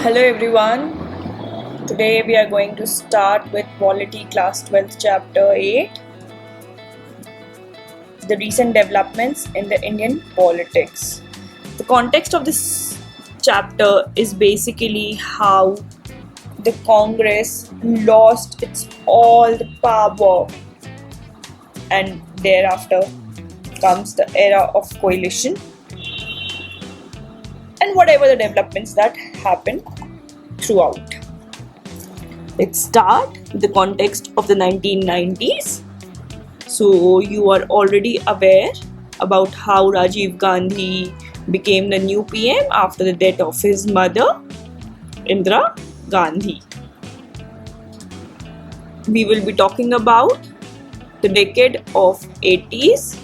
Hello everyone. Today we are going to start with Polity Class 12th Chapter 8, the recent developments in the Indian politics. The context of this chapter is basically how the Congress lost all the power, and thereafter comes the era of coalition and whatever the developments that happen throughout. Let's start with the context of the 1990s. So you are already aware about how Rajiv Gandhi became the new PM after the death of his mother, Indira Gandhi. We will be talking about the decade of 80s,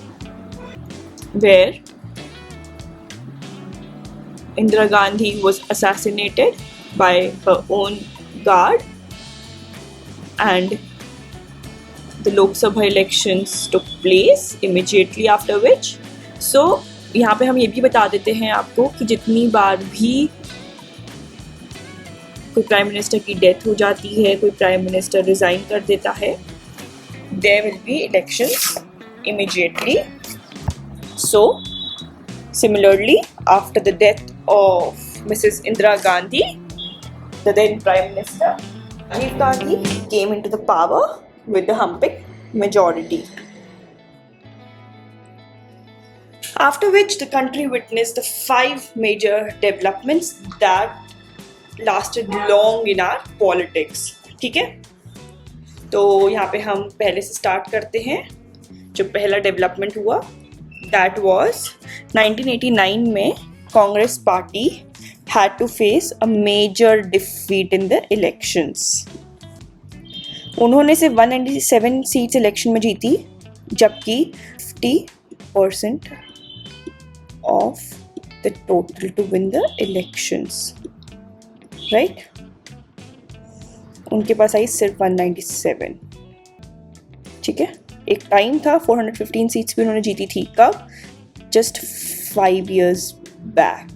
where Indira Gandhi was assassinated by her own guard, and the Lok Sabha elections took place immediately after which. So यहाँ पे हम ये भी बता देते हैं आपको कि जितनी बार भी कोई प्राइम मिनिस्टर की डेथ हो जाती है, कोई प्राइम मिनिस्टर रिजाइन कर देता है, there will be elections immediately. So similarly, after the death of Mrs. Indira Gandhi, the then Prime Minister Rajiv Gandhi came into the power with the humping majority. After which the country witnessed the 5 major developments that lasted long in our politics. ठीक है, तो यहाँ पे हम पहले से start करते हैं. जो पहला डेवलपमेंट हुआ that was 1989 में Congress party had to face a major defeat in the elections. उन्होंने सिर्फ 197 सीट्स इलेक्शन में जीती, जबकि 50% of the total to win the elections. Right? उनके पास आई सिर्फ 197. ठीक है, एक टाइम था 415 सीट्स भी उन्होंने जीती थी. कब? Just 5 years back.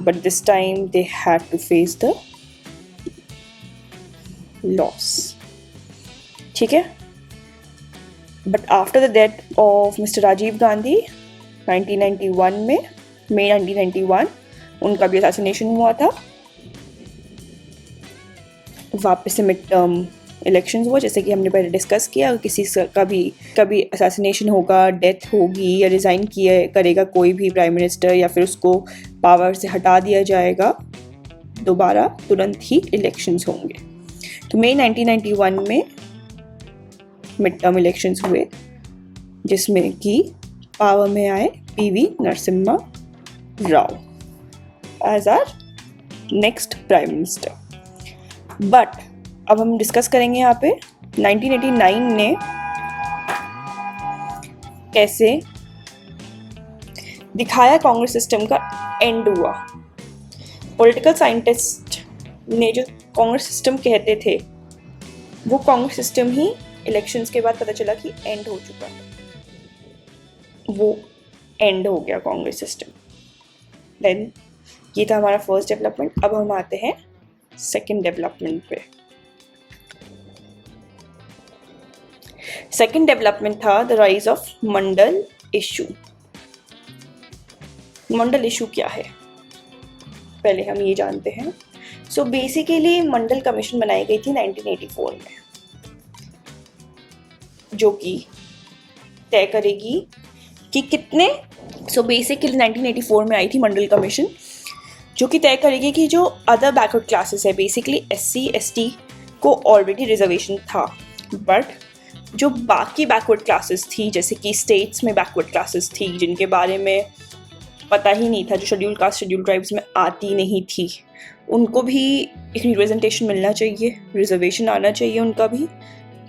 But this time they had to face the loss. ठीक है, but after the death of Mr. Rajiv Gandhi 1991 में, May 1991, उनका भी assassination हुआ था. वापस से मिड टर्म इलेक्शंस हुआ, जैसे कि हमने पहले डिस्कस किया. किसी का भी कभी असैसिनेशन होगा, डेथ होगी या रिज़ाइन करेगा कोई भी प्राइम मिनिस्टर, या फिर उसको पावर से हटा दिया जाएगा, दोबारा तुरंत ही इलेक्शंस होंगे. तो मई 1991 में मिड टर्म इलेक्शंस हुए, जिसमें कि पावर में आए PV Narasimha Rao as our next prime minister. But अब हम डिस्कस करेंगे यहाँ पे 1989 ने कैसे दिखाया कांग्रेस सिस्टम का एंड हुआ. पॉलिटिकल साइंटिस्ट ने जो कांग्रेस सिस्टम कहते थे, वो कांग्रेस सिस्टम ही इलेक्शंस के बाद पता चला कि एंड हो चुका है. वो एंड हो गया कांग्रेस सिस्टम. देन ये था हमारा फर्स्ट डेवलपमेंट. अब हम आते हैं सेकेंड डेवलपमेंट पे. सेकेंड डेवलपमेंट था the rise of Mandal issue. Mandal issue क्या है, पहले हम ये जानते हैं. सो बेसिकली मंडल कमीशन बनाई गई थी 1984 में, जो कि तय करेगी कि कितने. सो बेसिकली 1984 में आई थी मंडल कमीशन, जो कि तय करेगी कि जो अदर बैकवर्ड क्लासेस है, बेसिकली SC ST को ऑलरेडी रिजर्वेशन था, बट जो बाकी बैकवर्ड क्लासेस थी, जैसे कि स्टेट्स में बैकवर्ड क्लासेस थी जिनके बारे में पता ही नहीं था, जो शेड्यूल कास्ट शेड्यूल ट्राइब्स में आती नहीं थी, उनको भी एक रिप्रेजेंटेशन मिलना चाहिए, रिजर्वेशन आना चाहिए उनका भी.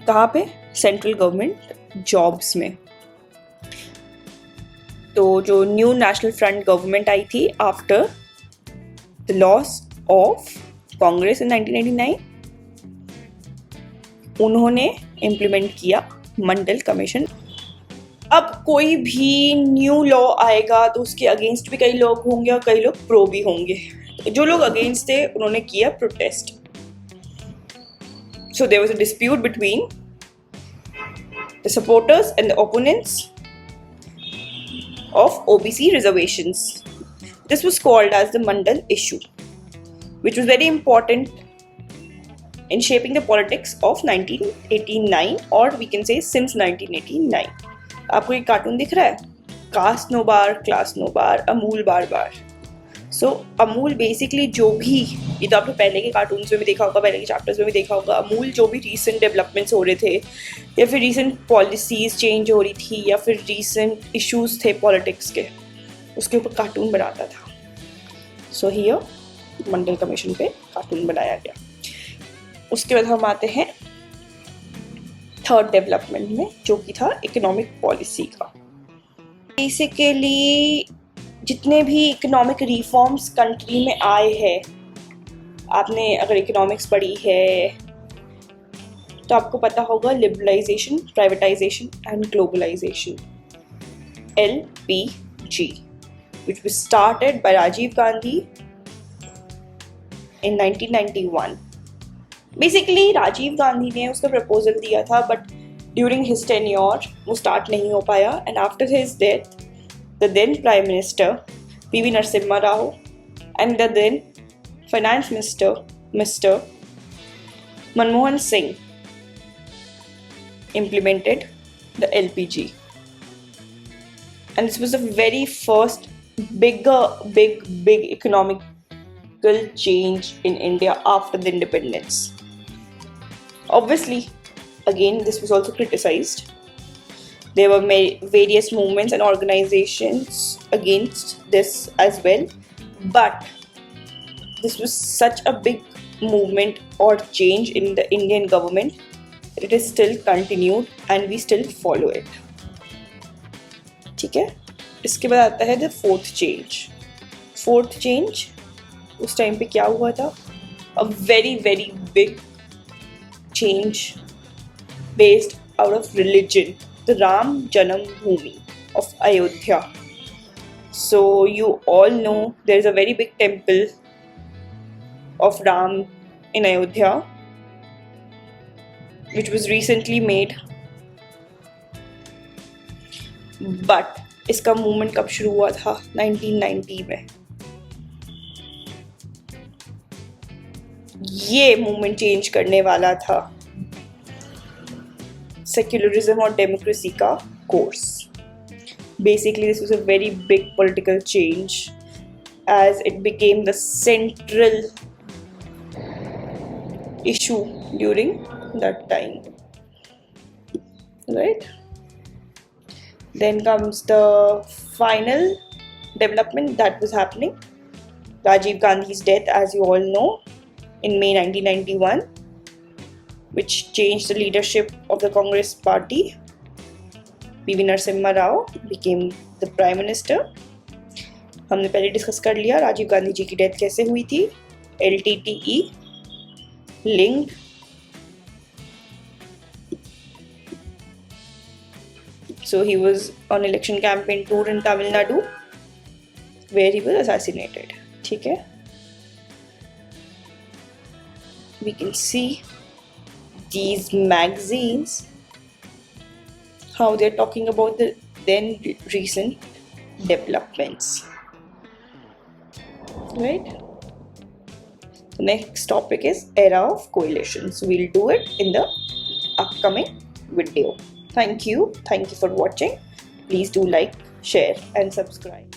कहाँ पे? सेंट्रल गवर्नमेंट जॉब्स में. तो जो न्यू नेशनल फ्रंट गवर्नमेंट आई थी after the loss of Congress in 1989, उन्होंने इम्प्लीमेंट किया मंडल कमीशन. अब कोई भी न्यू लॉ आएगा तो उसके अगेंस्ट भी कई लोग होंगे और कई लोग प्रो भी होंगे. जो लोग अगेंस्ट थे उन्होंने किया protest. So there was a dispute between the supporters and the opponents of OBC reservations. This was called as the Mandal issue, which was very important in shaping the politics of 1989, or we can say since 1989. आपको एक cartoon दिख रहा है? Cast no बार, class no बार, अमूल बार बार. सो Amul basically जो भी, ये तो आपने पहले के कार्टून्स में भी देखा होगा, पहले के चैप्टर्स में भी देखा होगा, अमूल जो भी रीसेंट डेवलपमेंट्स हो रहे थे या फिर रीसेंट पॉलिसीज़ चेंज हो रही थी या फिर रीसेंट इश्यूज़ थे पॉलिटिक्स के, उसके ऊपर कार्टून बनाता था. सो हियर मंडल कमीशन पे कार्टून बनाया गया. उसके बाद हम आते हैं थर्ड डेवलपमेंट में, जो कि था इकोनॉमिक पॉलिसी का. बेसिकली जितने भी इकोनॉमिक रिफॉर्म्स कंट्री में आए हैं, आपने अगर इकोनॉमिक्स पढ़ी है तो आपको पता होगा liberalisation, privatisation and globalisation, LPG, which was started by Rajiv Gandhi in 1991. Basically Rajiv Gandhi ने उसका प्रपोजल दिया था, बट ड्यूरिंग हिज टेन्योर वो स्टार्ट नहीं हो पाया. And after his death the then Prime Minister P.V. Narasimha Rao and the then Finance Minister Mr. Manmohan Singh implemented the LPG, and this was the very first big economical change in India after the independence. Obviously, again, this was also criticized. There were various movements and organizations against this as well, but this was such a big movement or change in the Indian government. It is still continued and we still follow it. ठीक है. इसके बाद आता है the fourth change. Fourth change उस time पे क्या हुआ था? A very big change based out of religion. The Ram Janambhoomi of Ayodhya. So you all know there is a very big temple of Ram in Ayodhya, which was recently made. But इसका movement कब शुरू हुआ था? 1990 में. ये movement change करने वाला था secularism or democracy ka course. Basically, this was a very big political change as it became the central issue during that time. Right? Then comes the final development that was happening. Rajiv Gandhi's death, as you all know, in May 1991. Which changed the leadership of the Congress party. P.V. Narasimha Rao became the Prime Minister. हमने पहले discuss कर लिया राजीव गांधी जी की death कैसे हुई थी. LTTE linked. So he was on election campaign tour in Tamil Nadu where he was assassinated. ठीक है. We can see these magazines, how they're talking about the then recent developments. Right? The next topic is era of coalitions. We'll do it in the upcoming video. Thank you for watching. Please do like, share and subscribe.